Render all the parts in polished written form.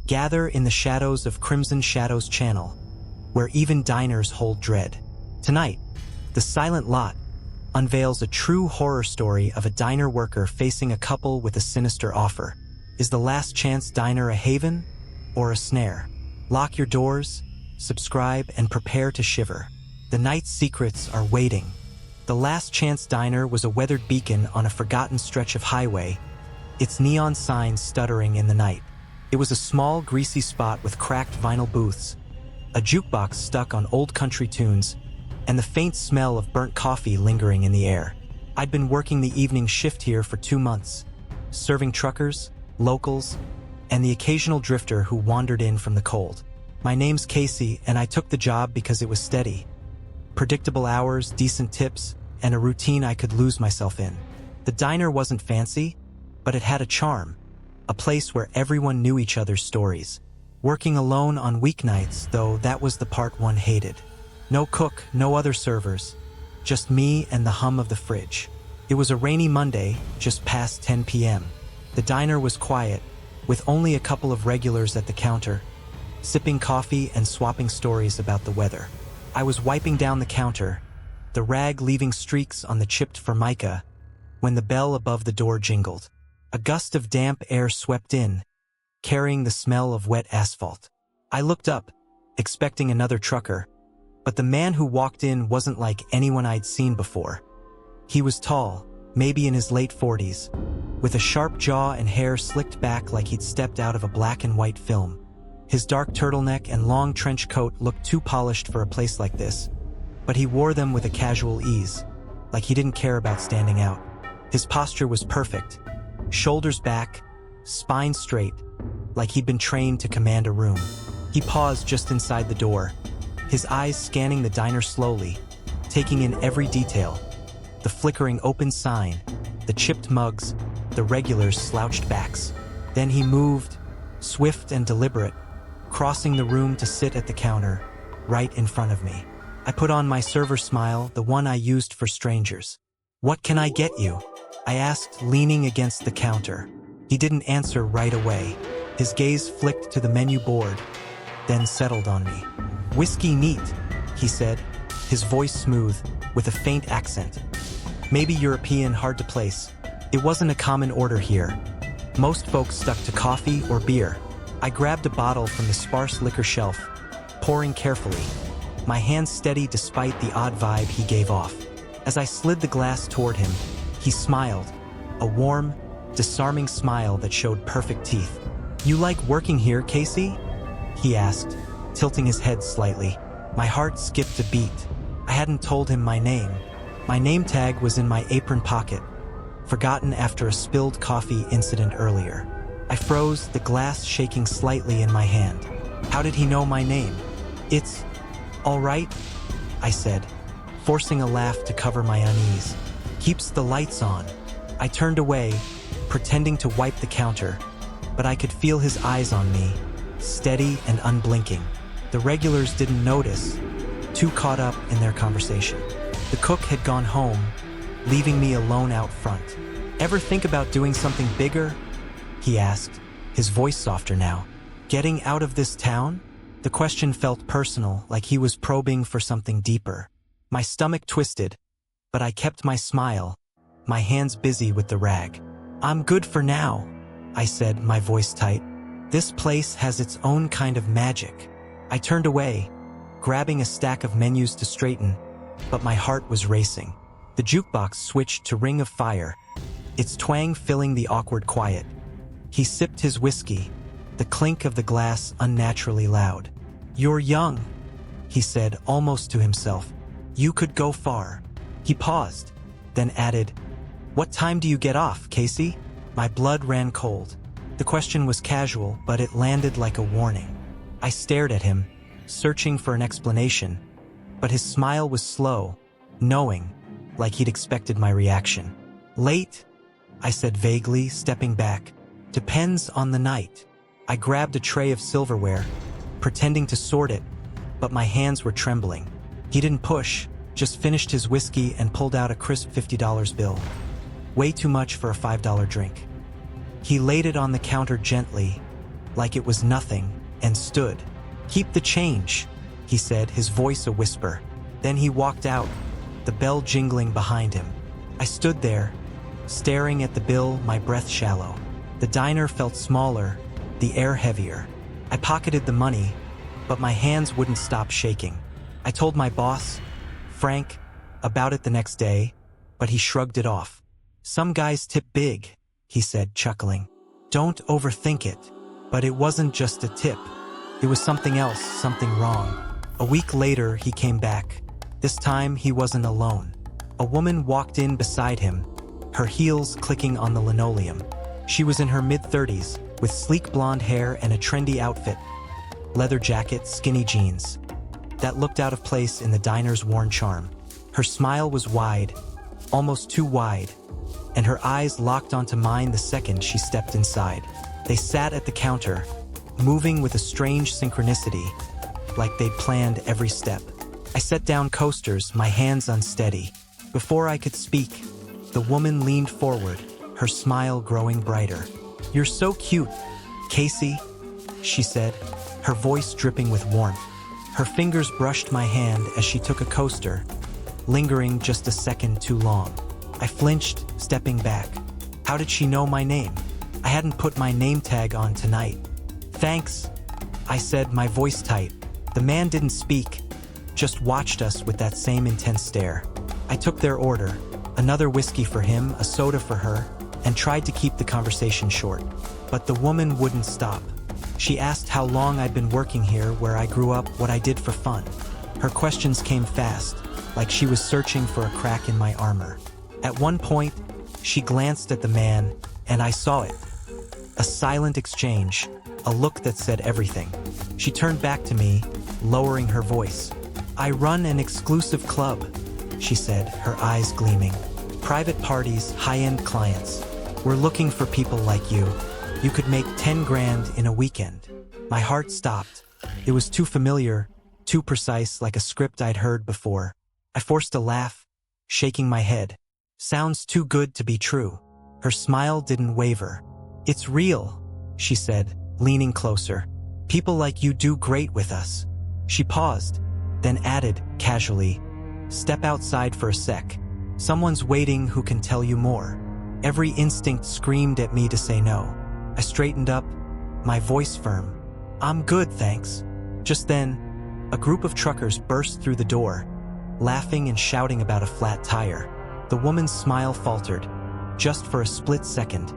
Gather in the shadows of Crimson Shadows Channel, where even diners hold dread. Tonight, The Silent Lot unveils a true horror story of a diner worker facing a couple with a sinister offer. Is the Last Chance Diner a haven or a snare? Lock your doors, subscribe, and prepare to shiver. The night's secrets are waiting. The Last Chance Diner was a weathered beacon on a forgotten stretch of highway, its neon signs stuttering in the night. It was a small, greasy spot with cracked vinyl booths, a jukebox stuck on old country tunes, and the faint smell of burnt coffee lingering in the air. I'd been working the evening shift here for 2 months, serving truckers, locals, and the occasional drifter who wandered in from the cold. My name's Casey, and I took the job because it was steady. Predictable hours, decent tips, and a routine I could lose myself in. The diner wasn't fancy, but it had a charm, a place where everyone knew each other's stories. Working alone on weeknights, though, that was the part one hated. No cook, no other servers, just me and the hum of the fridge. It was a rainy Monday, just past 10 p.m. The diner was quiet, with only a couple of regulars at the counter, sipping coffee and swapping stories about the weather. I was wiping down the counter, the rag leaving streaks on the chipped formica, when the bell above the door jingled. A gust of damp air swept in, carrying the smell of wet asphalt. I looked up, expecting another trucker, but the man who walked in wasn't like anyone I'd seen before. He was tall, maybe in his late 40s, with a sharp jaw and hair slicked back like he'd stepped out of a black and white film. His dark turtleneck and long trench coat looked too polished for a place like this, but he wore them with a casual ease, like he didn't care about standing out. His posture was perfect, shoulders back, spine straight, like he'd been trained to command a room. He paused just inside the door, his eyes scanning the diner slowly, taking in every detail. The flickering open sign, the chipped mugs, the regulars' slouched backs. Then he moved, swift and deliberate, crossing the room to sit at the counter, right in front of me. I put on my server smile, the one I used for strangers. "What can I get you?" I asked, leaning against the counter. He didn't answer right away. His gaze flicked to the menu board, then settled on me. "Whiskey neat," he said, his voice smooth, with a faint accent. Maybe European, hard to place. It wasn't a common order here. Most folks stuck to coffee or beer. I grabbed a bottle from the sparse liquor shelf, pouring carefully, my hands steady despite the odd vibe he gave off. As I slid the glass toward him, he smiled, a warm, disarming smile that showed perfect teeth. "You like working here, Casey?" he asked, tilting his head slightly. My heart skipped a beat. I hadn't told him my name. My name tag was in my apron pocket, forgotten after a spilled coffee incident earlier. I froze, the glass shaking slightly in my hand. How did he know my name? "It's all right," I said, forcing a laugh to cover my unease. "Keeps the lights on." I turned away, pretending to wipe the counter, but I could feel his eyes on me, steady and unblinking. The regulars didn't notice, too caught up in their conversation. The cook had gone home, leaving me alone out front. "Ever think about doing something bigger?" he asked, his voice softer now. "Getting out of this town?" The question felt personal, like he was probing for something deeper. My stomach twisted, but I kept my smile, my hands busy with the rag. "I'm good for now," I said, my voice tight. "This place has its own kind of magic." I turned away, grabbing a stack of menus to straighten, but my heart was racing. The jukebox switched to Ring of Fire, its twang filling the awkward quiet. He sipped his whiskey, the clink of the glass unnaturally loud. "You're young," he said, almost to himself. "You could go far." He paused, then added, "What time do you get off, Casey?" My blood ran cold. The question was casual, but it landed like a warning. I stared at him, searching for an explanation, but his smile was slow, knowing, like he'd expected my reaction. "Late," I said vaguely, stepping back. "Depends on the night." I grabbed a tray of silverware, pretending to sort it, but my hands were trembling. He didn't push, just finished his whiskey and pulled out a crisp $50 bill. Way too much for a $5 drink. He laid it on the counter gently, like it was nothing, and stood. "Keep the change," he said, his voice a whisper. Then he walked out, the bell jingling behind him. I stood there, staring at the bill, my breath shallow. The diner felt smaller, the air heavier. I pocketed the money, but my hands wouldn't stop shaking. I told my boss, Frank, about it the next day, but he shrugged it off. "Some guys tip big," he said, chuckling. "Don't overthink it." But it wasn't just a tip. It was something else, something wrong. A week later, he came back. This time, he wasn't alone. A woman walked in beside him, her heels clicking on the linoleum. She was in her mid-30s, with sleek blonde hair and a trendy outfit. Leather jacket, skinny jeans. That looked out of place in the diner's worn charm. Her smile was wide, almost too wide, and her eyes locked onto mine the second she stepped inside. They sat at the counter, moving with a strange synchronicity, like they'd planned every step. I set down coasters, my hands unsteady. Before I could speak, the woman leaned forward, her smile growing brighter. "You're so cute, Casey," she said, her voice dripping with warmth. Her fingers brushed my hand as she took a coaster, lingering just a second too long. I flinched, stepping back. How did she know my name? I hadn't put my name tag on tonight. "Thanks," I said, my voice tight. The man didn't speak, just watched us with that same intense stare. I took their order, another whiskey for him, a soda for her, and tried to keep the conversation short. But the woman wouldn't stop. She asked how long I'd been working here, where I grew up, what I did for fun. Her questions came fast, like she was searching for a crack in my armor. At one point, she glanced at the man, and I saw it. A silent exchange, a look that said everything. She turned back to me, lowering her voice. "I run an exclusive club," she said, her eyes gleaming. "Private parties, high-end clients. We're looking for people like you. You could make 10 grand in a weekend." My heart stopped. It was too familiar, too precise, like a script I'd heard before. I forced a laugh, shaking my head. "Sounds too good to be true." Her smile didn't waver. "It's real," she said, leaning closer. "People like you do great with us." She paused, then added, casually, "Step outside for a sec. Someone's waiting who can tell you more." Every instinct screamed at me to say no. I straightened up, my voice firm. "I'm good, thanks." Just then, a group of truckers burst through the door, laughing and shouting about a flat tire. The woman's smile faltered, just for a split second,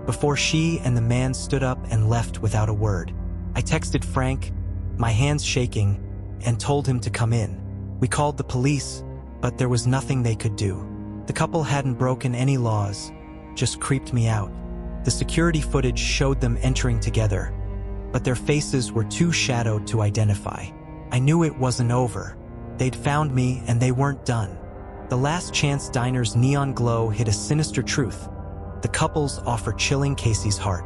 before she and the man stood up and left without a word. I texted Frank, my hands shaking, and told him to come in. We called the police, but there was nothing they could do. The couple hadn't broken any laws, just creeped me out. The security footage showed them entering together, but their faces were too shadowed to identify. I knew it wasn't over. They'd found me and they weren't done. The Last Chance Diner's neon glow hid a sinister truth. The couple's offer chilling Casey's heart.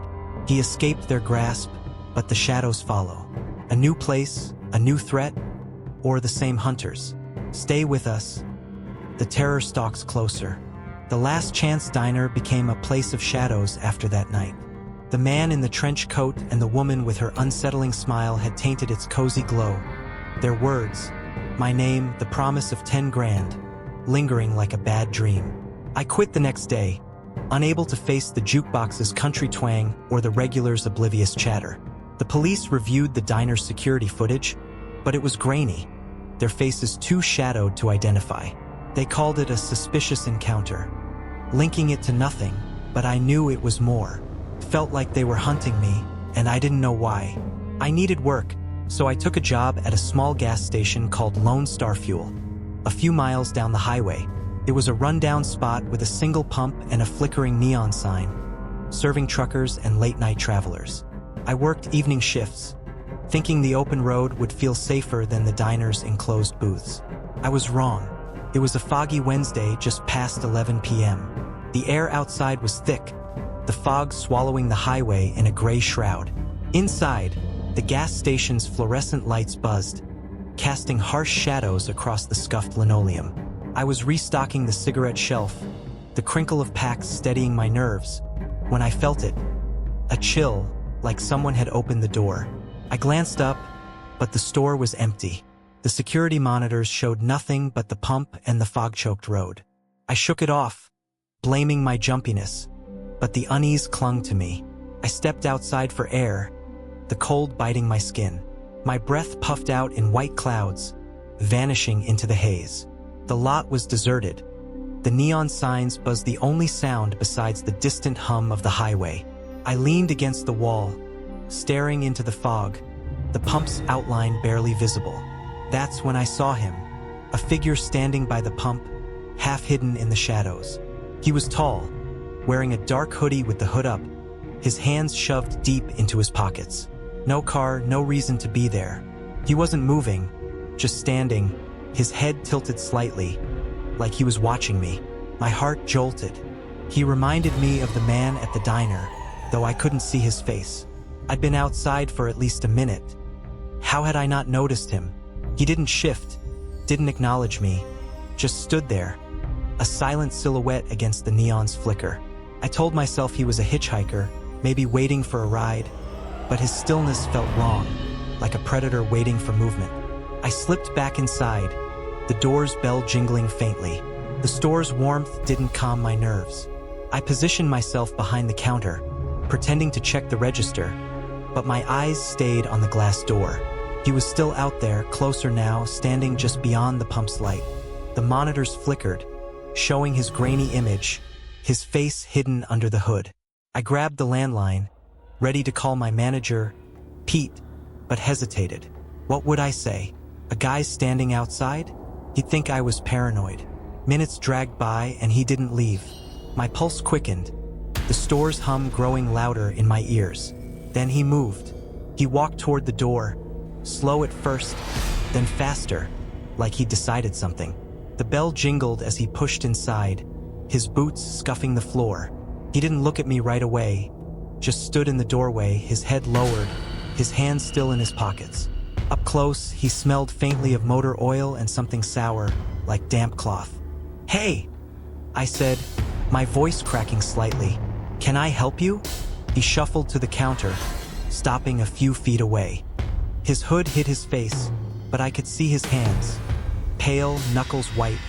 He escaped their grasp, but the shadows follow. A new place, a new threat, or the same hunters. Stay with us. The terror stalks closer. The Last Chance Diner became a place of shadows after that night. The man in the trench coat and the woman with her unsettling smile had tainted its cozy glow. Their words, my name, the promise of 10 grand, lingering like a bad dream. I quit the next day, unable to face the jukebox's country twang or the regulars' oblivious chatter. The police reviewed the diner's security footage, but it was grainy, their faces too shadowed to identify. They called it a suspicious encounter, linking it to nothing, but I knew it was more. It felt like they were hunting me, and I didn't know why. I needed work, so I took a job at a small gas station called Lone Star Fuel, a few miles down the highway. It was a rundown spot with a single pump and a flickering neon sign, serving truckers and late-night travelers. I worked evening shifts, thinking the open road would feel safer than the diner's enclosed booths. I was wrong. It was a foggy Wednesday just past 11 p.m. The air outside was thick, the fog swallowing the highway in a gray shroud. Inside, the gas station's fluorescent lights buzzed, casting harsh shadows across the scuffed linoleum. I was restocking the cigarette shelf, the crinkle of packs steadying my nerves, when I felt it. A chill, like someone had opened the door. I glanced up, but the store was empty. The security monitors showed nothing but the pump and the fog-choked road. I shook it off, blaming my jumpiness, but the unease clung to me. I stepped outside for air, the cold biting my skin. My breath puffed out in white clouds, vanishing into the haze. The lot was deserted. The neon signs buzzed, the only sound besides the distant hum of the highway. I leaned against the wall, staring into the fog, the pump's outline barely visible. That's when I saw him, a figure standing by the pump, half hidden in the shadows. He was tall, wearing a dark hoodie with the hood up, his hands shoved deep into his pockets. No car, no reason to be there. He wasn't moving, just standing, his head tilted slightly, like he was watching me. My heart jolted. He reminded me of the man at the diner, though I couldn't see his face. I'd been outside for at least a minute. How had I not noticed him? He didn't shift, didn't acknowledge me, just stood there, a silent silhouette against the neon's flicker. I told myself he was a hitchhiker, maybe waiting for a ride, but his stillness felt wrong, like a predator waiting for movement. I slipped back inside, the door's bell jingling faintly. The store's warmth didn't calm my nerves. I positioned myself behind the counter, pretending to check the register, but my eyes stayed on the glass door. He was still out there, closer now, standing just beyond the pump's light. The monitors flickered, showing his grainy image, his face hidden under the hood. I grabbed the landline, ready to call my manager, Pete, but hesitated. What would I say? A guy standing outside? He'd think I was paranoid. Minutes dragged by and he didn't leave. My pulse quickened, the store's hum growing louder in my ears. Then he moved. He walked toward the door, slow at first, then faster, like he'd decided something. The bell jingled as he pushed inside, his boots scuffing the floor. He didn't look at me right away, just stood in the doorway, his head lowered, his hands still in his pockets. Up close, he smelled faintly of motor oil and something sour, like damp cloth. "Hey," I said, my voice cracking slightly. "Can I help you?" He shuffled to the counter, stopping a few feet away. His hood hid his face, but I could see his hands, pale, knuckles white,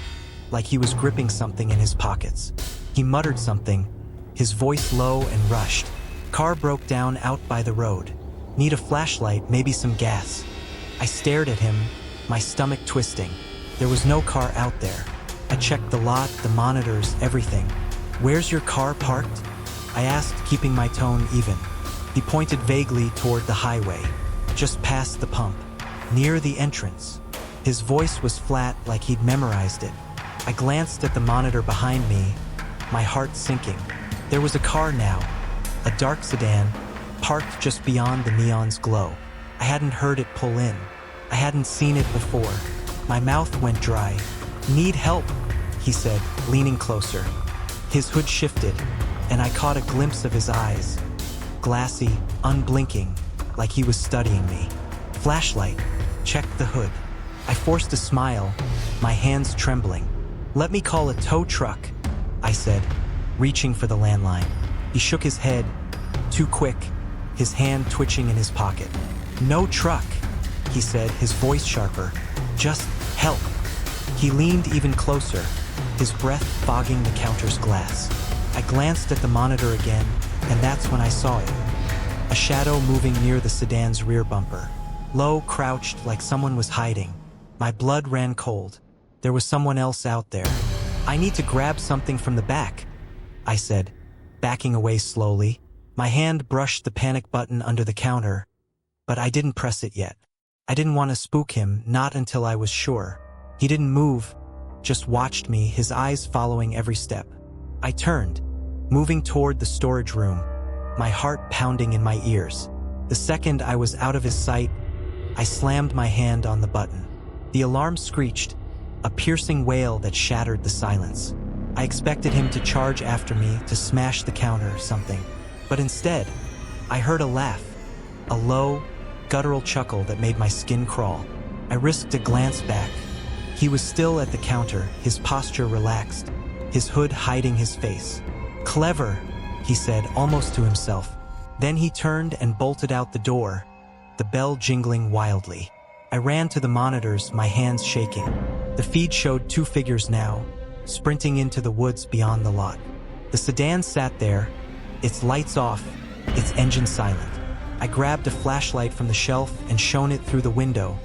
like he was gripping something in his pockets. He muttered something, his voice low and rushed. "Car broke down out by the road. Need a flashlight, maybe some gas." I stared at him, my stomach twisting. There was no car out there. I checked the lot, the monitors, everything. "Where's your car parked?" I asked, keeping my tone even. He pointed vaguely toward the highway, just past the pump, near the entrance. His voice was flat, like he'd memorized it. I glanced at the monitor behind me, my heart sinking. There was a car now, a dark sedan, parked just beyond the neon's glow. I hadn't heard it pull in. I hadn't seen it before. My mouth went dry. "Need help," he said, leaning closer. His hood shifted, and I caught a glimpse of his eyes, glassy, unblinking, like he was studying me. "Flashlight." Checked the hood. I forced a smile, my hands trembling. "Let me call a tow truck," I said, reaching for the landline. He shook his head, too quick, his hand twitching in his pocket. "No truck," he said, his voice sharper. "Just help." He leaned even closer, his breath fogging the counter's glass. I glanced at the monitor again, and that's when I saw it. A shadow moving near the sedan's rear bumper. Low, crouched, like someone was hiding. My blood ran cold. There was someone else out there. "I need to grab something from the back," I said, backing away slowly. My hand brushed the panic button under the counter, but I didn't press it yet. I didn't want to spook him, not until I was sure. He didn't move, just watched me, his eyes following every step. I turned, moving toward the storage room, my heart pounding in my ears. The second I was out of his sight, I slammed my hand on the button. The alarm screeched, a piercing wail that shattered the silence. I expected him to charge after me, to smash the counter or something. But instead, I heard a laugh, a low, guttural chuckle that made my skin crawl. I risked a glance back. He was still at the counter, his posture relaxed, his hood hiding his face. "Clever," he said, almost to himself. Then he turned and bolted out the door, the bell jingling wildly. I ran to the monitors, my hands shaking. The feed showed two figures now, sprinting into the woods beyond the lot. The sedan sat there, its lights off, its engine silent. I grabbed a flashlight from the shelf and shone it through the window,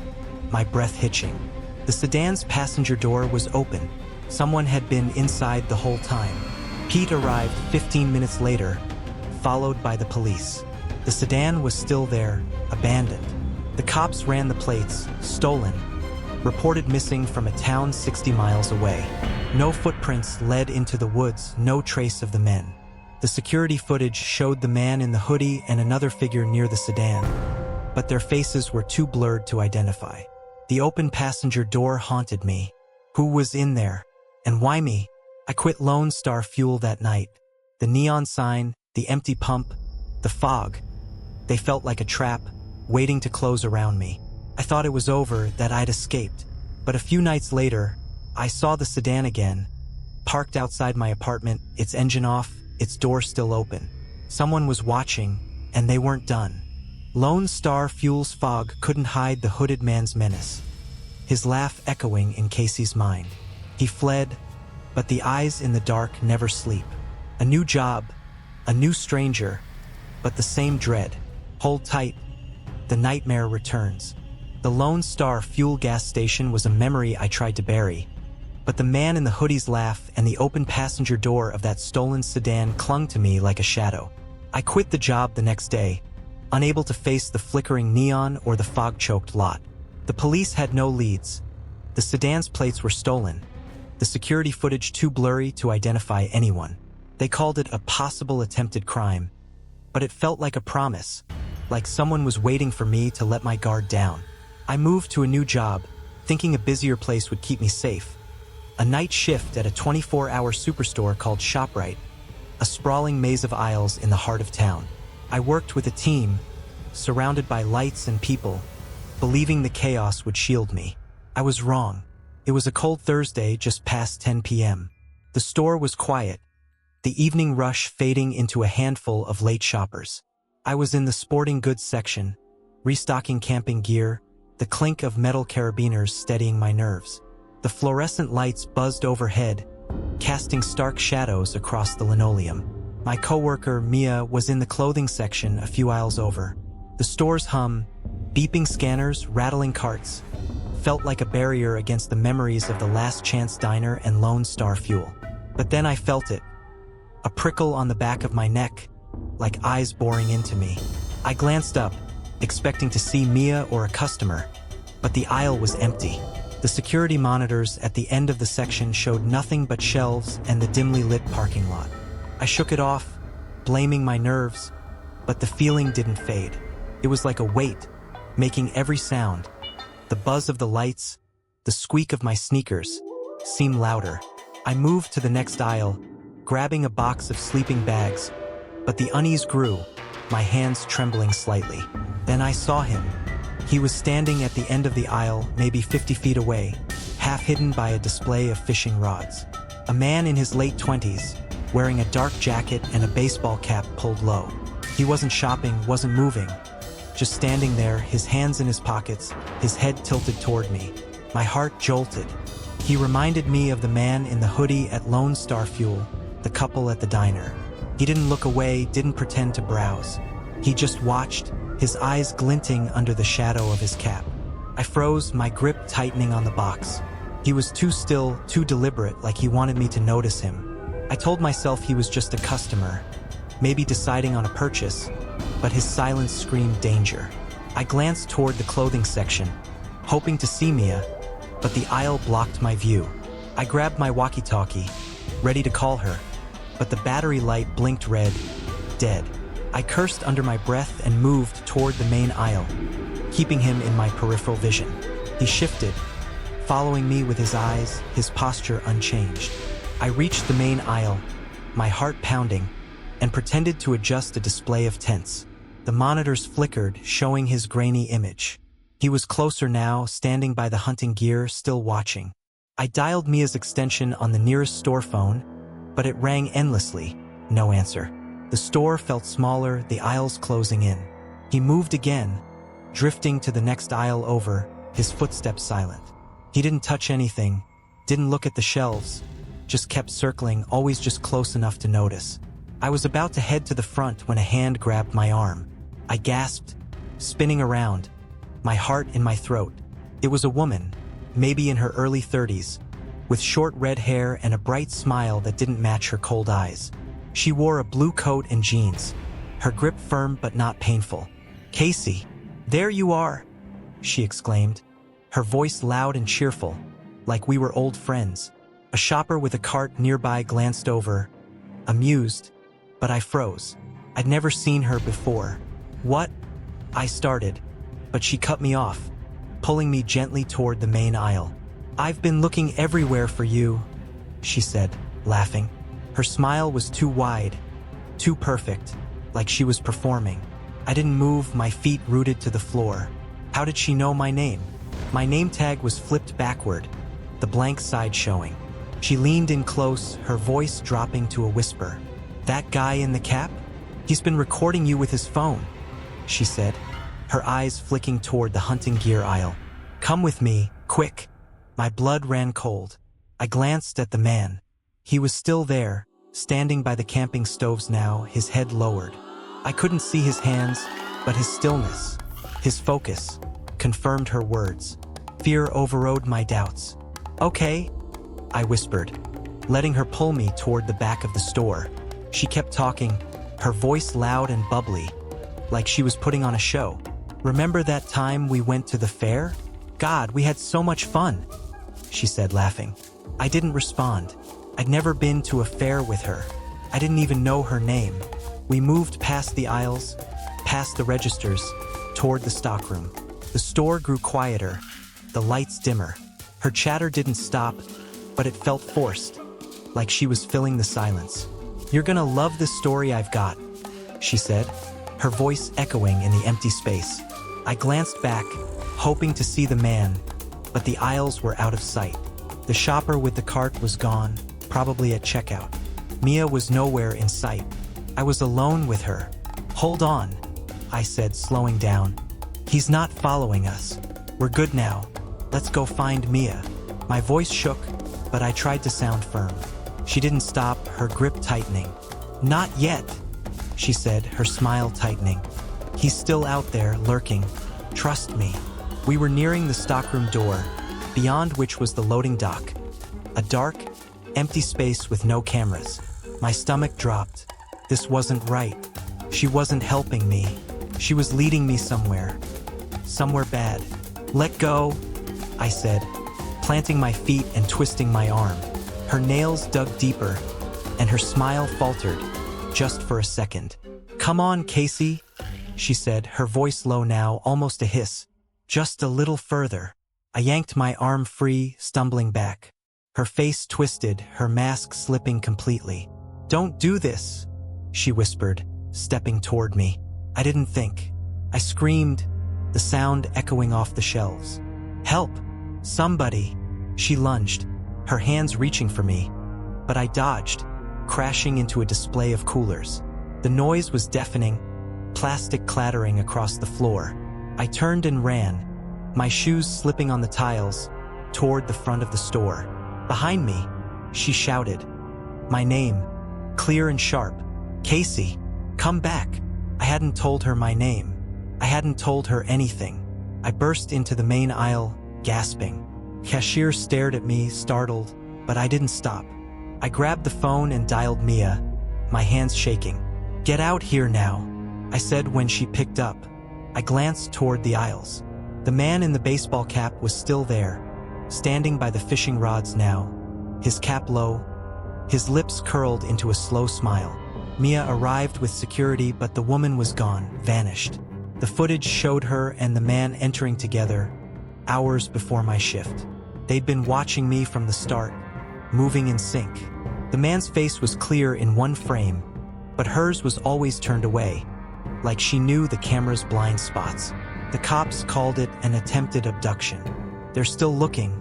my breath hitching. The sedan's passenger door was open. Someone had been inside the whole time. Pete arrived 15 minutes later, followed by the police. The sedan was still there, abandoned. The cops ran the plates, stolen, reported missing from a town 60 miles away. No footprints led into the woods, no trace of the men. The security footage showed the man in the hoodie and another figure near the sedan, but their faces were too blurred to identify. The open passenger door haunted me. Who was in there? And why me? I quit Lone Star Fuel that night. The neon sign, the empty pump, the fog. They felt like a trap, waiting to close around me. I thought it was over, that I'd escaped. But a few nights later, I saw the sedan again, parked outside my apartment, its engine off, its door still open. Someone was watching, and they weren't done. Lone Star Fuel's fog couldn't hide the hooded man's menace, his laugh echoing in Casey's mind. He fled, but the eyes in the dark never sleep. A new job, a new stranger, but the same dread. Hold tight, the nightmare returns. The Lone Star Fuel gas station was a memory I tried to bury, but the man in the hoodie's laugh and the open passenger door of that stolen sedan clung to me like a shadow. I quit the job the next day, unable to face the flickering neon or the fog-choked lot. The police had no leads. The sedan's plates were stolen, the security footage too blurry to identify anyone. They called it a possible attempted crime, but it felt like a promise, like someone was waiting for me to let my guard down. I moved to a new job, thinking a busier place would keep me safe. A night shift at a 24-hour superstore called ShopRite, a sprawling maze of aisles in the heart of town. I worked with a team, surrounded by lights and people, believing the chaos would shield me. I was wrong. It was a cold Thursday just past 10 p.m. The store was quiet, the evening rush fading into a handful of late shoppers. I was in the sporting goods section, restocking camping gear, the clink of metal carabiners steadying my nerves. The fluorescent lights buzzed overhead, casting stark shadows across the linoleum. My coworker, Mia, was in the clothing section a few aisles over. The store's hum, beeping scanners, rattling carts, felt like a barrier against the memories of the Last Chance Diner and Lone Star Fuel. But then I felt it, a prickle on the back of my neck, like eyes boring into me. I glanced up, expecting to see Mia or a customer, but the aisle was empty. The security monitors at the end of the section showed nothing but shelves and the dimly lit parking lot. I shook it off, blaming my nerves, but the feeling didn't fade. It was like a weight, making every sound. The buzz of the lights, the squeak of my sneakers, seemed louder. I moved to the next aisle, grabbing a box of sleeping bags, but the unease grew, my hands trembling slightly. Then I saw him. He was standing at the end of the aisle, maybe 50 feet away, half hidden by a display of fishing rods. A man in his late 20s, wearing a dark jacket and a baseball cap pulled low. He wasn't shopping, wasn't moving, just standing there, his hands in his pockets, his head tilted toward me. My heart jolted. He reminded me of the man in the hoodie at Lone Star Fuel, the couple at the diner. He didn't look away, didn't pretend to browse. He just watched, his eyes glinting under the shadow of his cap. I froze, my grip tightening on the box. He was too still, too deliberate, like he wanted me to notice him. I told myself he was just a customer, maybe deciding on a purchase, but his silence screamed danger. I glanced toward the clothing section, hoping to see Mia, but the aisle blocked my view. I grabbed my walkie-talkie, ready to call her, but the battery light blinked red, dead. I cursed under my breath and moved toward the main aisle, keeping him in my peripheral vision. He shifted, following me with his eyes, his posture unchanged. I reached the main aisle, my heart pounding, and pretended to adjust a display of tents. The monitors flickered, showing his grainy image. He was closer now, standing by the hunting gear, still watching. I dialed Mia's extension on the nearest store phone, but it rang endlessly, no answer. The store felt smaller, the aisles closing in. He moved again, drifting to the next aisle over, his footsteps silent. He didn't touch anything, didn't look at the shelves, just kept circling, always just close enough to notice. I was about to head to the front when a hand grabbed my arm. I gasped, spinning around, my heart in my throat. It was a woman, maybe in her early 30s, with short red hair and a bright smile that didn't match her cold eyes. She wore a blue coat and jeans, her grip firm but not painful. "Casey, there you are," she exclaimed, her voice loud and cheerful, like we were old friends. A shopper with a cart nearby glanced over, amused, but I froze. I'd never seen her before. "What?" I started, but she cut me off, pulling me gently toward the main aisle. "I've been looking everywhere for you," she said, laughing. Her smile was too wide, too perfect, like she was performing. I didn't move, my feet rooted to the floor. How did she know my name? My name tag was flipped backward, the blank side showing. She leaned in close, her voice dropping to a whisper. "That guy in the cap? He's been recording you with his phone," she said, her eyes flicking toward the hunting gear aisle. "Come with me, quick." My blood ran cold. I glanced at the man. He was still there, standing by the camping stoves now, his head lowered. I couldn't see his hands, but his stillness, his focus, confirmed her words. Fear overrode my doubts. "Okay," I whispered, letting her pull me toward the back of the store. She kept talking, her voice loud and bubbly, like she was putting on a show. "Remember that time we went to the fair? God, we had so much fun," she said, laughing. I didn't respond. I'd never been to a fair with her. I didn't even know her name. We moved past the aisles, past the registers, toward the stockroom. The store grew quieter, the lights dimmer. Her chatter didn't stop, but it felt forced, like she was filling the silence. "You're gonna love this story I've got," she said, her voice echoing in the empty space. I glanced back, hoping to see the man, but the aisles were out of sight. The shopper with the cart was gone, probably at checkout. Mia was nowhere in sight. I was alone with her. "Hold on," I said, slowing down. "He's not following us. We're good now. Let's go find Mia." My voice shook, but I tried to sound firm. She didn't stop, her grip tightening. "Not yet," she said, her smile tightening. "He's still out there, lurking. Trust me." We were nearing the stockroom door, beyond which was the loading dock. A dark, empty space with no cameras. My stomach dropped. This wasn't right. She wasn't helping me. She was leading me somewhere. Somewhere bad. "Let go," I said, planting my feet and twisting my arm. Her nails dug deeper, and her smile faltered, just for a second. "Come on, Casey," she said, her voice low now, almost a hiss. "Just a little further." I yanked my arm free, stumbling back. Her face twisted, her mask slipping completely. "Don't do this," she whispered, stepping toward me. I didn't think. I screamed, the sound echoing off the shelves. "Help! Somebody!" She lunged, her hands reaching for me, but I dodged, crashing into a display of coolers. The noise was deafening, plastic clattering across the floor. I turned and ran, my shoes slipping on the tiles, toward the front of the store. Behind me, she shouted. My name, clear and sharp. "Casey, come back." I hadn't told her my name. I hadn't told her anything. I burst into the main aisle, gasping. Cashier stared at me, startled, but I didn't stop. I grabbed the phone and dialed Mia, my hands shaking. "Get out here now," I said when she picked up. I glanced toward the aisles. The man in the baseball cap was still there, standing by the fishing rods now, his cap low, his lips curled into a slow smile. Mia arrived with security, but the woman was gone, vanished. The footage showed her and the man entering together, hours before my shift. They'd been watching me from the start, moving in sync. The man's face was clear in one frame, but hers was always turned away, like she knew the camera's blind spots. The cops called it an attempted abduction. They're still looking,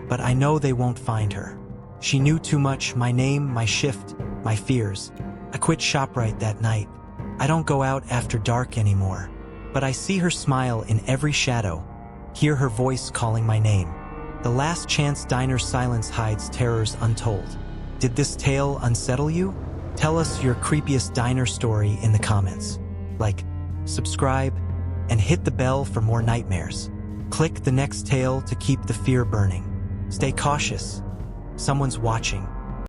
but I know they won't find her. She knew too much, my name, my shift, my fears. I quit ShopRite that night. I don't go out after dark anymore. But I see her smile in every shadow, hear her voice calling my name. The last chance diner's silence hides terrors untold. Did this tale unsettle you? Tell us your creepiest diner story in the comments. Like, subscribe, and hit the bell for more nightmares. Click the next tale to keep the fear burning. Stay cautious. Someone's watching.